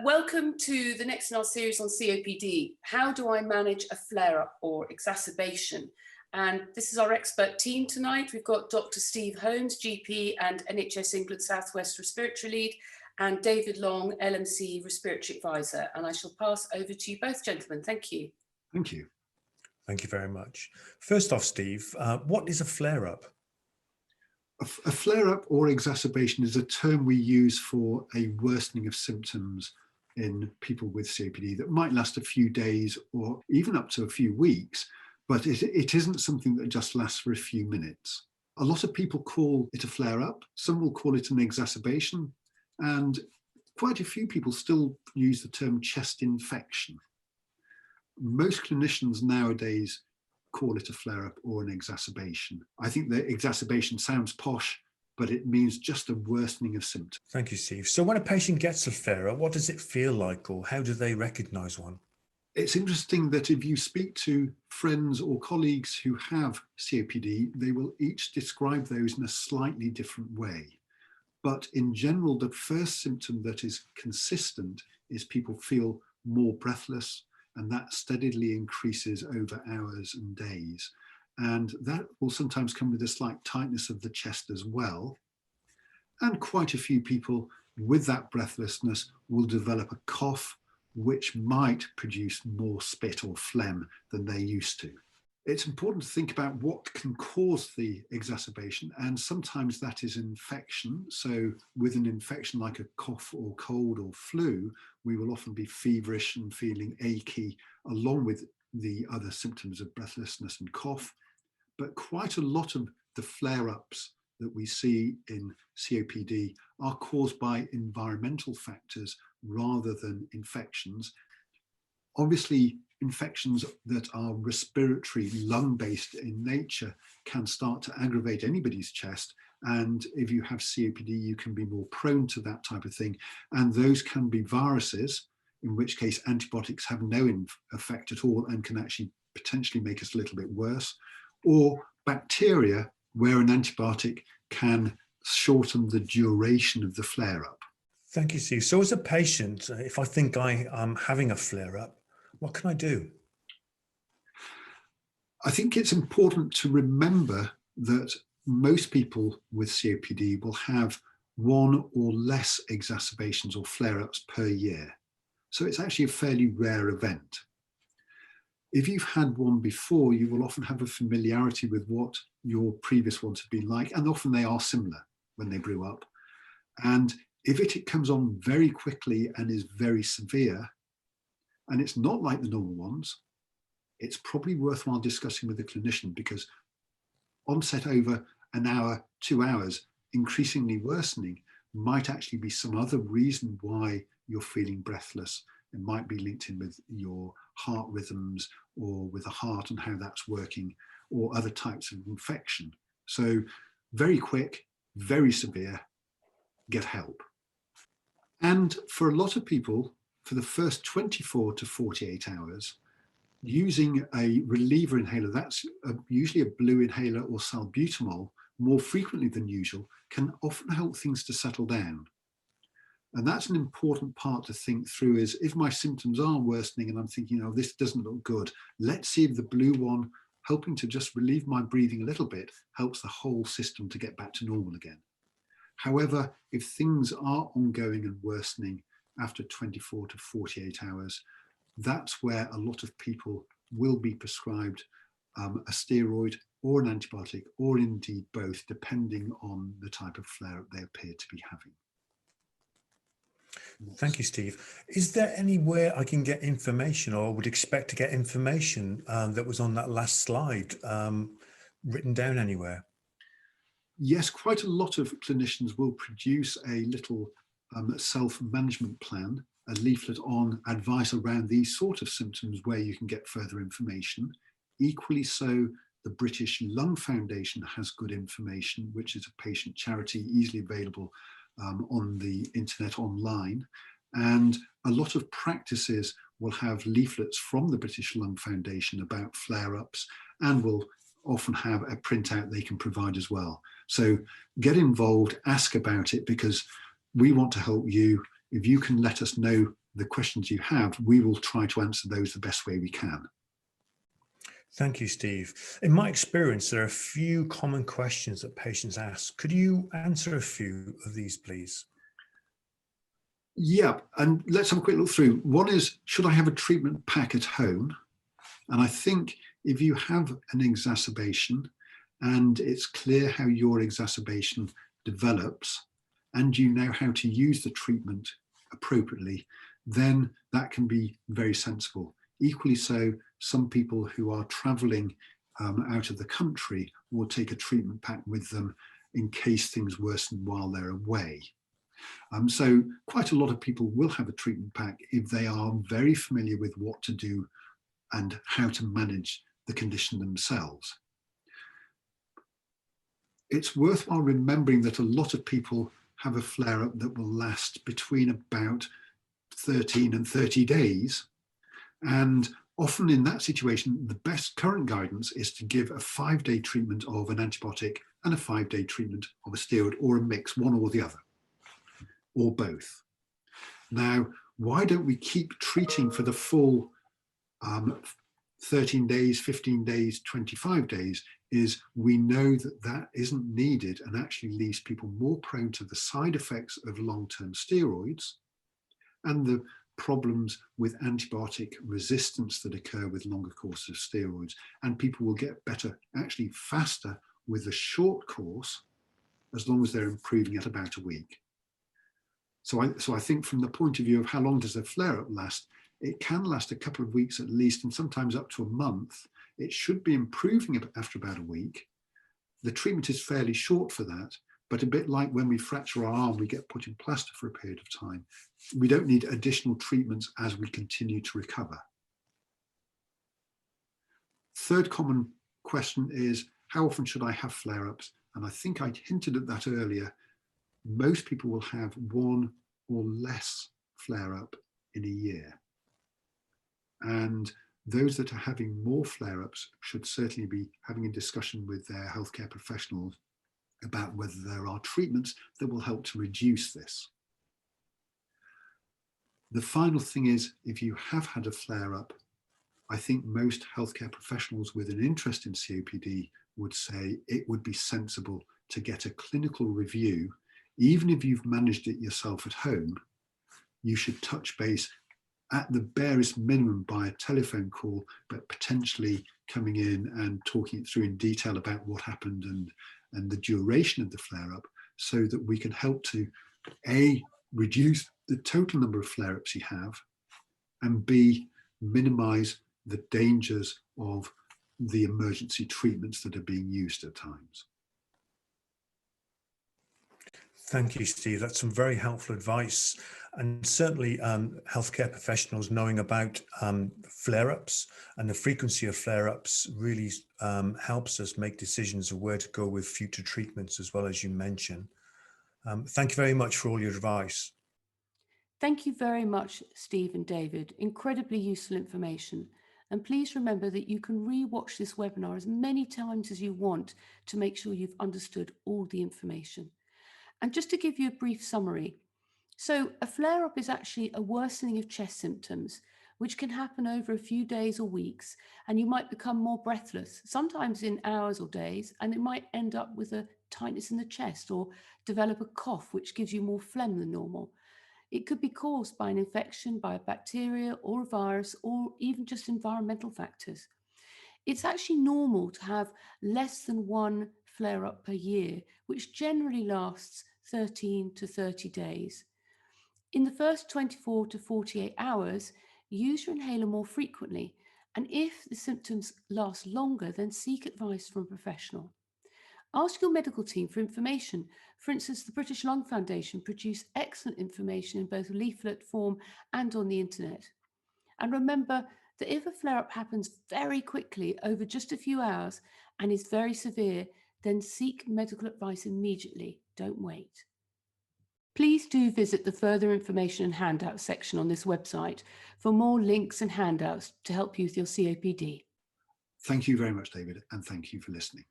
Welcome to the next in our series on COPD. How do I manage a flare-up or exacerbation? And this is our expert team tonight. We've got Dr. Steve Holmes, GP and NHS England South West Respiratory Lead, and David Long, LMC Respiratory Advisor. And I shall pass over to you both, gentlemen. Thank you. Thank you. Thank you very much. First off, Steve, what is a flare-up? A flare-up or exacerbation is a term we use for a worsening of symptoms in people with COPD that might last a few days or even up to a few weeks, but it isn't something that just lasts for a few minutes. A lot of people call it a flare-up, some will call it an exacerbation, and quite a few people still use the term chest infection. Most clinicians nowadays call it a flare-up or an exacerbation. I think the exacerbation sounds posh, but it means just a worsening of symptoms. Thank you, Steve. So when a patient gets a flare-up, what does it feel like, or how do they recognise one? It's interesting that if you speak to friends or colleagues who have COPD, they will each describe those in a slightly different way. But in general, the first symptom that is consistent is people feel more breathless, and that steadily increases over hours and days. And that will sometimes come with a slight tightness of the chest as well. And quite a few people with that breathlessness will develop a cough, which might produce more spit or phlegm than they used to. It's important to think about what can cause the exacerbation, and sometimes that is infection. So with an infection like a cough or cold or flu, we will often be feverish and feeling achy, along with the other symptoms of breathlessness and cough. But quite a lot of the flare-ups that we see in COPD are caused by environmental factors rather than infections. Obviously, infections that are respiratory, lung-based in nature can start to aggravate anybody's chest. And if you have COPD, you can be more prone to that type of thing. And those can be viruses, in which case antibiotics have no effect at all and can actually potentially make us a little bit worse, or bacteria, where an antibiotic can shorten the duration of the flare-up. Thank you, Steve. So as a patient, if I think I am having a flare-up, what can I do? I think it's important to remember that most people with COPD will have one or less exacerbations or flare-ups per year. So it's actually a fairly rare event. If you've had one before, you will often have a familiarity with what your previous ones have been like, and often they are similar when they brew up. And if it comes on very quickly and is very severe, and it's not like the normal ones, it's probably worthwhile discussing with the clinician, because onset over an hour, 2 hours, increasingly worsening, might actually be some other reason why you're feeling breathless. It might be linked in with your heart rhythms or with the heart and how that's working, or other types of infection. So very quick, very severe, get help. And for a lot of people, for the first 24 to 48 hours, using a reliever inhaler, that's usually a blue inhaler or salbutamol, more frequently than usual, can often help things to settle down. And that's an important part to think through, is if my symptoms are worsening and I'm thinking, oh, this doesn't look good, let's see if the blue one, helping to just relieve my breathing a little bit, helps the whole system to get back to normal again. However, if things are ongoing and worsening after 24 to 48 hours, that's where a lot of people will be prescribed a steroid or an antibiotic, or indeed both, depending on the type of flare-up they appear to be having. Thank you, Steve. Is there anywhere I can get information, or would expect to get information that was on that last slide, written down anywhere? Yes, quite a lot of clinicians will produce a little self-management plan, a leaflet on advice around these sort of symptoms where you can get further information. Equally so, the British Lung Foundation has good information, which is a patient charity easily available on the internet online. And a lot of practices will have leaflets from the British Lung Foundation about flare-ups, and will often have a printout they can provide as well. So get involved, ask about it, because we want to help you. If you can let us know the questions you have, we will try to answer those the best way we can. Thank you, Steve. In my experience, there are a few common questions that patients ask. Could you answer a few of these, please? Yeah, and let's have a quick look through. One is, should I have a treatment pack at home? And I think if you have an exacerbation and it's clear how your exacerbation develops and you know how to use the treatment appropriately, then that can be very sensible. Equally so, some people who are traveling out of the country will take a treatment pack with them in case things worsen while they're away. So quite a lot of people will have a treatment pack if they are very familiar with what to do and how to manage the condition themselves. It's worthwhile remembering that a lot of people have a flare-up that will last between about 13 and 30 days. And often in that situation, the best current guidance is to give a 5-day treatment of an antibiotic and a 5-day treatment of a steroid, or a mix, one or the other, or both. Now, why don't we keep treating for the full 13 days, 15 days, 25 days, is we know that that isn't needed and actually leaves people more prone to the side effects of long-term steroids and the problems with antibiotic resistance that occur with longer courses of steroids. And people will get better actually faster with a short course, as long as they're improving at about a week. So I think from the point of view of how long does a flare-up last, it can last a couple of weeks at least, and sometimes up to a month. It should be improving after about a week. The treatment is fairly short for that, but a bit like when we fracture our arm, we get put in plaster for a period of time. We don't need additional treatments as we continue to recover. Third common question is, how often should I have flare-ups? And I think I hinted at that earlier. Most people will have one or less flare-up in a year. And those that are having more flare-ups should certainly be having a discussion with their healthcare professionals about whether there are treatments that will help to reduce this. The final thing is, if you have had a flare-up, I think most healthcare professionals with an interest in COPD would say it would be sensible to get a clinical review. Even if you've managed it yourself at home, you should touch base at the barest minimum by a telephone call, but potentially coming in and talking it through in detail about what happened and the duration of the flare-up, so that we can help to A, reduce the total number of flare-ups you have, and B, minimize the dangers of the emergency treatments that are being used at times. Thank you, Steve. That's some very helpful advice. And certainly healthcare professionals knowing about flare-ups and the frequency of flare-ups really helps us make decisions of where to go with future treatments, as well as you mentioned. Thank you very much for all your advice. Thank you very much, Steve and David. Incredibly useful information. And please remember that you can re-watch this webinar as many times as you want to make sure you've understood all the information. And just to give you a brief summary, so a flare-up is actually a worsening of chest symptoms, which can happen over a few days or weeks, and you might become more breathless, sometimes in hours or days, and it might end up with a tightness in the chest or develop a cough, which gives you more phlegm than normal. It could be caused by an infection, by a bacteria or a virus, or even just environmental factors. It's actually normal to have less than one flare-up per year, which generally lasts 13 to 30 days. In the first 24 to 48 hours, use your inhaler more frequently, and if the symptoms last longer, then seek advice from a professional. Ask your medical team for information. For instance, the British Lung Foundation produce excellent information in both leaflet form and on the internet. And remember that if a flare-up happens very quickly over just a few hours and is very severe, then seek medical advice immediately. Don't wait. Please do visit the further information and handouts section on this website for more links and handouts to help you with your COPD. Thank you very much, David, and thank you for listening.